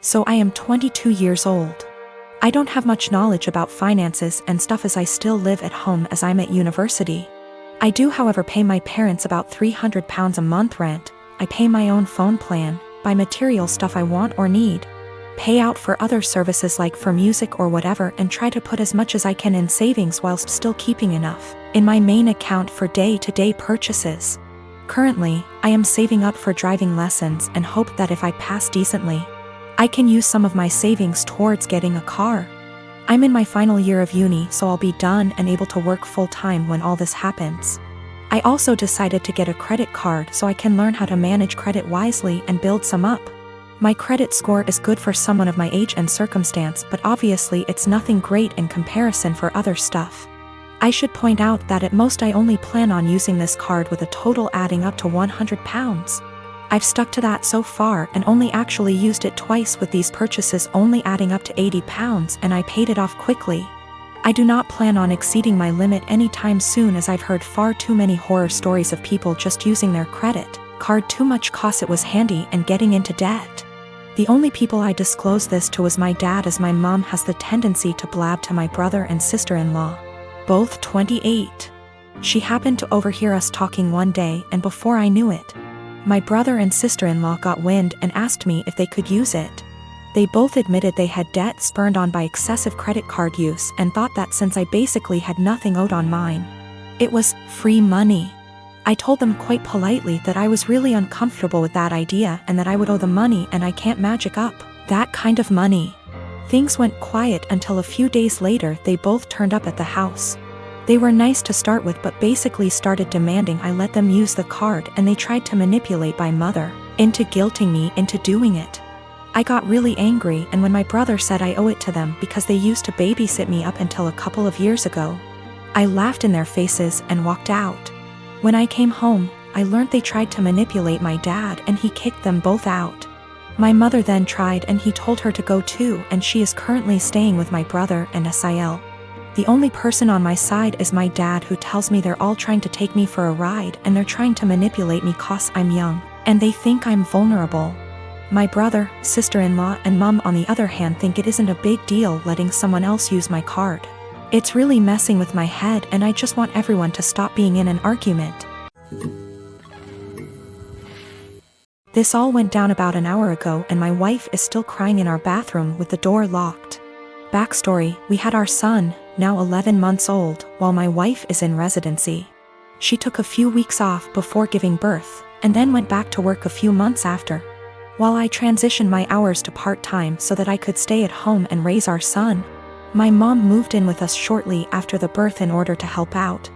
So I am 22 years old. I don't have much knowledge about finances and stuff as I still live at home as I'm at university. I do however pay my parents about £300 a month rent, I pay my own phone plan, buy material stuff I want or need, pay out for other services like for music or whatever, and try to put as much as I can in savings whilst still keeping enough in my main account for day-to-day purchases. Currently, I am saving up for driving lessons and hope that if I pass decently, I can use some of my savings towards getting a car. I'm in my final year of uni, so I'll be done and able to work full-time when all this happens. I also decided to get a credit card so I can learn how to manage credit wisely and build some up. My credit score is good for someone of my age and circumstance, but obviously it's nothing great in comparison for other stuff. I should point out that at most I only plan on using this card with a total adding up to £100. I've stuck to that so far and only actually used it twice, with these purchases only adding up to £80, and I paid it off quickly. I do not plan on exceeding my limit anytime soon, as I've heard far too many horror stories of people just using their credit card too much cause it was handy and getting into debt. The only people I disclose this to is my dad, as my mom has the tendency to blab to my brother and sister-in-law, both 28. She happened to overhear us talking one day, and before I knew it, my brother and sister-in-law got wind and asked me if they could use it. They both admitted they had debt spurred on by excessive credit card use and thought that since I basically had nothing owed on mine, it was free money. I told them quite politely that I was really uncomfortable with that idea and that I would owe the money and I can't magic up that kind of money. Things went quiet until a few days later they both turned up at the house. They were nice to start with, but basically started demanding I let them use the card, and they tried to manipulate my mother into guilting me into doing it. I got really angry, and when my brother said I owe it to them because they used to babysit me up until a couple of years ago, I laughed in their faces and walked out. When I came home, I learned they tried to manipulate my dad and he kicked them both out. My mother then tried and he told her to go too, and she is currently staying with my brother and Sil. The only person on my side is my dad, who tells me they're all trying to take me for a ride and they're trying to manipulate me cause I'm young and they think I'm vulnerable. My brother, sister-in-law and mom on the other hand think it isn't a big deal letting someone else use my card. It's really messing with my head, and I just want everyone to stop being in an argument. This all went down about an hour ago, and my wife is still crying in our bathroom with the door locked. Backstory: we had our son, now 11 months old, while my wife is in residency. She took a few weeks off before giving birth, and then went back to work a few months after, while I transitioned my hours to part-time so that I could stay at home and raise our son. My mom moved in with us shortly after the birth in order to help out,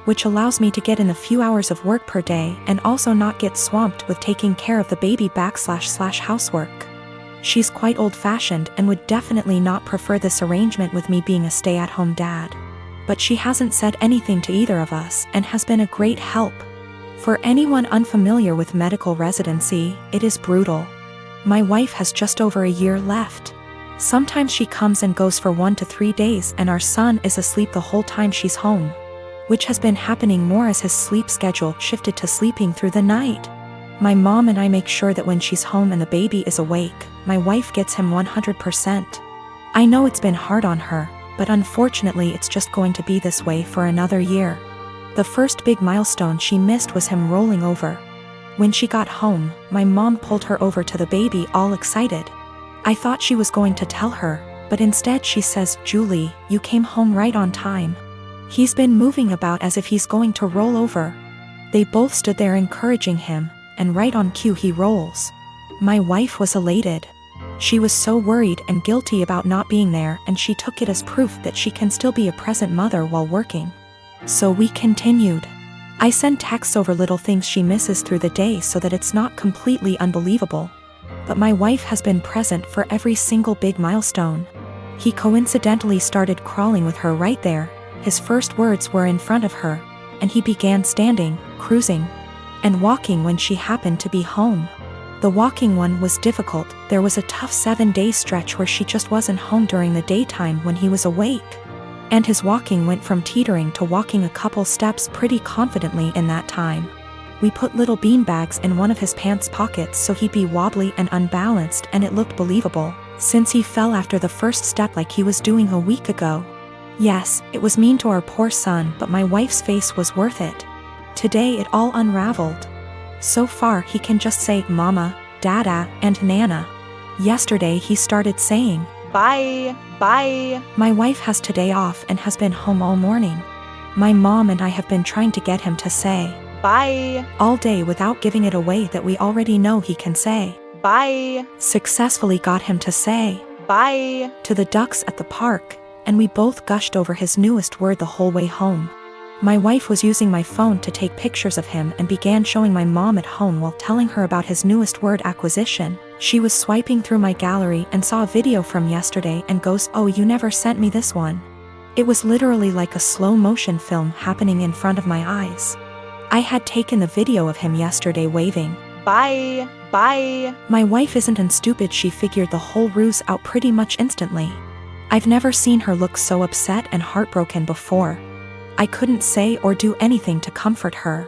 which allows me to get in a few hours of work per day and also not get swamped with taking care of the baby / housework. She's quite old-fashioned and would definitely not prefer this arrangement with me being a stay-at-home dad. But she hasn't said anything to either of us and has been a great help. For anyone unfamiliar with medical residency, it is brutal. My wife has just over a year left. Sometimes she comes and goes for 1 to 3 days, and our son is asleep the whole time she's home, which has been happening more as his sleep schedule shifted to sleeping through the night. My mom and I make sure that when she's home and the baby is awake, my wife gets him 100%. I know it's been hard on her, but unfortunately it's just going to be this way for another year. The first big milestone she missed was him rolling over. When she got home, my mom pulled her over to the baby all excited. I thought she was going to tell her, but instead she says, "Julie, you came home right on time. He's been moving about as if he's going to roll over." They both stood there encouraging him, and right on cue he rolls. My wife was elated. She was so worried and guilty about not being there, and she took it as proof that she can still be a present mother while working. So we continued. I send texts over little things she misses through the day so that it's not completely unbelievable. But my wife has been present for every single big milestone. He coincidentally started crawling with her right there. His first words were in front of her, and he began standing, cruising, and walking when she happened to be home. The walking one was difficult. There was a tough 7-day stretch where she just wasn't home during the daytime when he was awake. And his walking went from teetering to walking a couple steps pretty confidently in that time. We put little bean bags in one of his pants pockets so he'd be wobbly and unbalanced, and it looked believable, since he fell after the first step like he was doing a week ago. Yes, it was mean to our poor son, but my wife's face was worth it. Today it all unraveled. So far he can just say mama, dada, and nana. Yesterday he started saying, bye, bye. My wife has today off and has been home all morning. My mom and I have been trying to get him to say, bye, all day without giving it away that we already know he can say, bye. Successfully got him to say, bye, to the ducks at the park, and we both gushed over his newest word the whole way home. My wife was using my phone to take pictures of him and began showing my mom at home while telling her about his newest word acquisition. She was swiping through my gallery and saw a video from yesterday and goes, "Oh, you never sent me this one." It was literally like a slow motion film happening in front of my eyes. I had taken the video of him yesterday waving, bye, bye. My wife isn't stupid, she figured the whole ruse out pretty much instantly. I've never seen her look so upset and heartbroken before. I couldn't say or do anything to comfort her.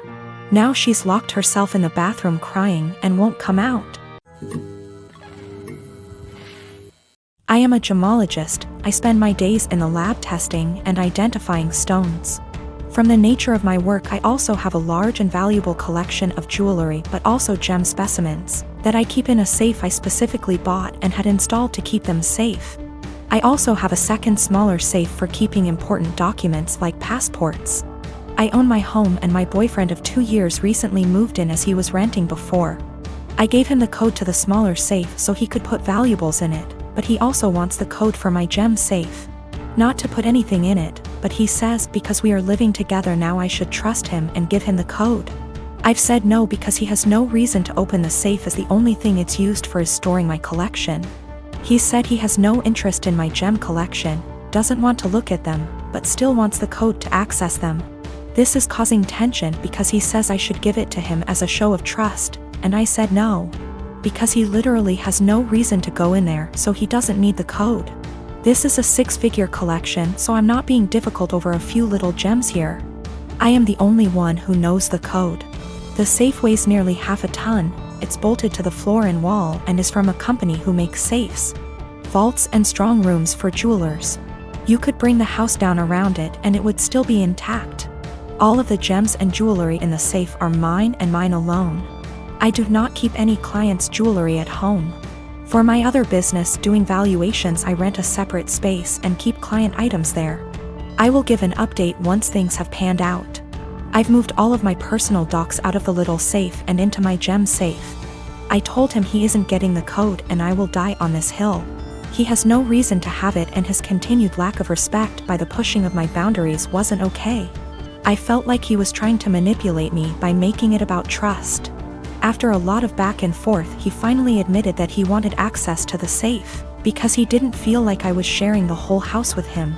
Now she's locked herself in the bathroom crying and won't come out. I am a gemologist. I spend my days in the lab testing and identifying stones. From the nature of my work, I also have a large and valuable collection of jewelry, but also gem specimens that I keep in a safe I specifically bought and had installed to keep them safe. I also have a second smaller safe for keeping important documents like passports. I own my home, and my boyfriend of 2 years recently moved in as he was renting before. I gave him the code to the smaller safe so he could put valuables in it, but he also wants the code for my gem safe. Not to put anything in it, but he says because we are living together now I should trust him and give him the code. I've said no because he has no reason to open the safe as the only thing it's used for is storing my collection. He said he has no interest in my gem collection, doesn't want to look at them, but still wants the code to access them. This is causing tension because he says I should give it to him as a show of trust, and I said no. Because he literally has no reason to go in there, so he doesn't need the code. This is a 6-figure collection, so I'm not being difficult over a few little gems here. I am the only one who knows the code. The safe weighs nearly half a ton. It's bolted to the floor and wall and is from a company who makes safes, vaults, and strong rooms for jewelers. You could bring the house down around it and it would still be intact. All of the gems and jewelry in the safe are mine and mine alone. I do not keep any clients' jewelry at home. For my other business doing valuations, I rent a separate space and keep client items there. I will give an update once things have panned out. I've moved all of my personal docs out of the little safe and into my gem safe. I told him he isn't getting the code and I will die on this hill. He has no reason to have it, and his continued lack of respect by the pushing of my boundaries wasn't okay. I felt like he was trying to manipulate me by making it about trust. After a lot of back and forth, he finally admitted that he wanted access to the safe because he didn't feel like I was sharing the whole house with him.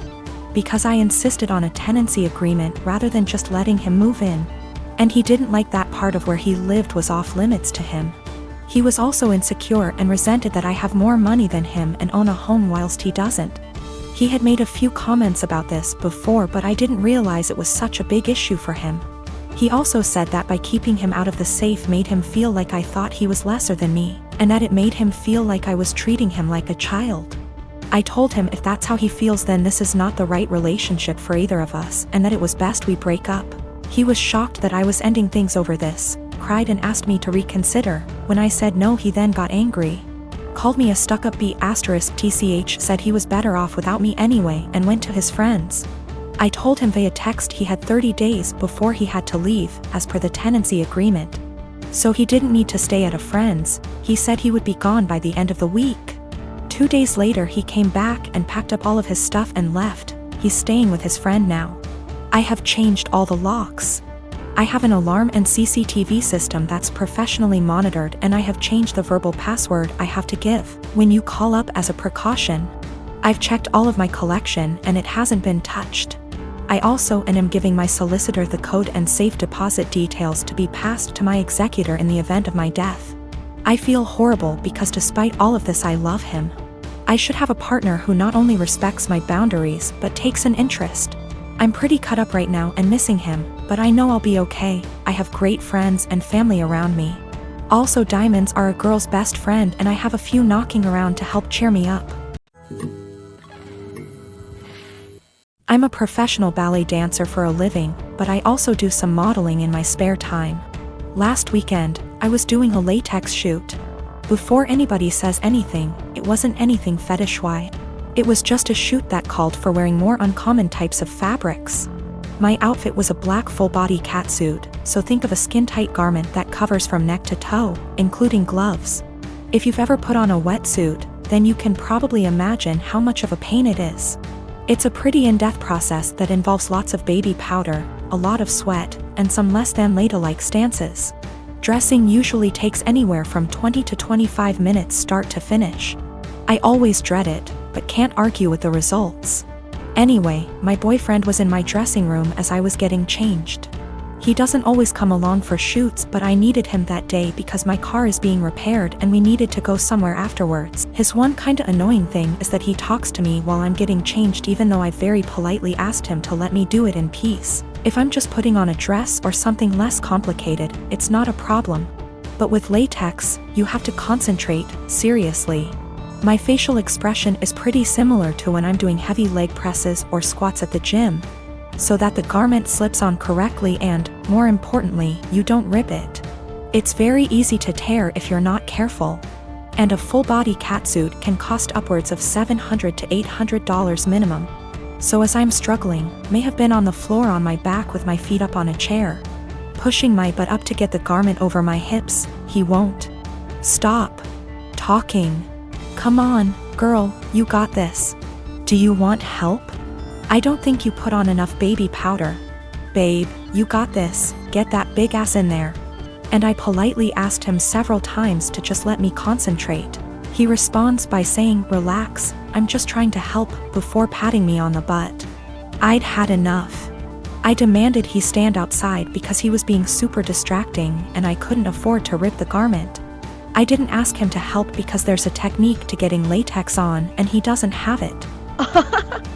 Because I insisted on a tenancy agreement rather than just letting him move in. And he didn't like that part of where he lived was off limits to him. He was also insecure and resented that I have more money than him and own a home whilst he doesn't. He had made a few comments about this before, but I didn't realize it was such a big issue for him. He also said that by keeping him out of the safe made him feel like I thought he was lesser than me, and that it made him feel like I was treating him like a child. I told him if that's how he feels, then this is not the right relationship for either of us, and that it was best we break up. He was shocked that I was ending things over this, cried and asked me to reconsider. When I said no, he then got angry. Called me a stuck-up B*TCH, said he was better off without me anyway, and went to his friends. I told him via text he had 30 days before he had to leave, as per the tenancy agreement. So he didn't need to stay at a friend's. He said he would be gone by the end of the week. 2 days later he came back and packed up all of his stuff and left. He's staying with his friend now. I have changed all the locks. I have an alarm and CCTV system that's professionally monitored, and I have changed the verbal password I have to give when you call up as a precaution. I've checked all of my collection and it hasn't been touched. I also am giving my solicitor the code and safe deposit details to be passed to my executor in the event of my death. I feel horrible because despite all of this I love him. I should have a partner who not only respects my boundaries but takes an interest. I'm pretty cut up right now and missing him, but I know I'll be okay. I have great friends and family around me. Also, diamonds are a girl's best friend, and I have a few knocking around to help cheer me up. I'm a professional ballet dancer for a living, but I also do some modeling in my spare time. Last weekend, I was doing a latex shoot. Before anybody says anything, it wasn't anything fetish-wise. It was just a shoot that called for wearing more uncommon types of fabrics. My outfit was a black full-body catsuit, so think of a skin-tight garment that covers from neck to toe, including gloves. If you've ever put on a wetsuit, then you can probably imagine how much of a pain it is. It's a pretty in-depth process that involves lots of baby powder, a lot of sweat, and some less than ladylike stances. Dressing usually takes anywhere from 20 to 25 minutes start to finish. I always dread it, but can't argue with the results. Anyway, my boyfriend was in my dressing room as I was getting changed. He doesn't always come along for shoots, but I needed him that day because my car is being repaired and we needed to go somewhere afterwards. His one kinda annoying thing is that he talks to me while I'm getting changed, even though I very politely asked him to let me do it in peace. If I'm just putting on a dress or something less complicated, it's not a problem. But with latex, you have to concentrate, seriously. My facial expression is pretty similar to when I'm doing heavy leg presses or squats at the gym, so that the garment slips on correctly and, more importantly, you don't rip it. It's very easy to tear if you're not careful. And a full-body catsuit can cost upwards of $700 to $800 minimum. So as I'm struggling, may have been on the floor on my back with my feet up on a chair, pushing my butt up to get the garment over my hips, he won't stop talking. Come on, girl, you got this. Do you want help? I don't think you put on enough baby powder. Babe, you got this, get that big ass in there. And I politely asked him several times to just let me concentrate. He responds by saying, relax, I'm just trying to help, before patting me on the butt. I'd had enough. I demanded he stand outside because he was being super distracting and I couldn't afford to rip the garment. I didn't ask him to help because there's a technique to getting latex on and he doesn't have it.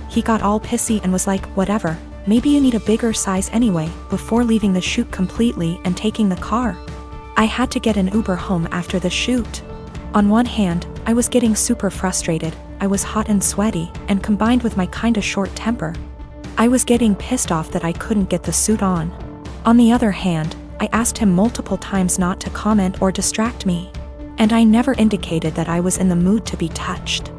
He got all pissy and was like, whatever, maybe you need a bigger size anyway, before leaving the shoot completely and taking the car. I had to get an Uber home after the shoot. On one hand, I was getting super frustrated, I was hot and sweaty, and combined with my kinda short temper, I was getting pissed off that I couldn't get the suit on. On the other hand, I asked him multiple times not to comment or distract me. And I never indicated that I was in the mood to be touched.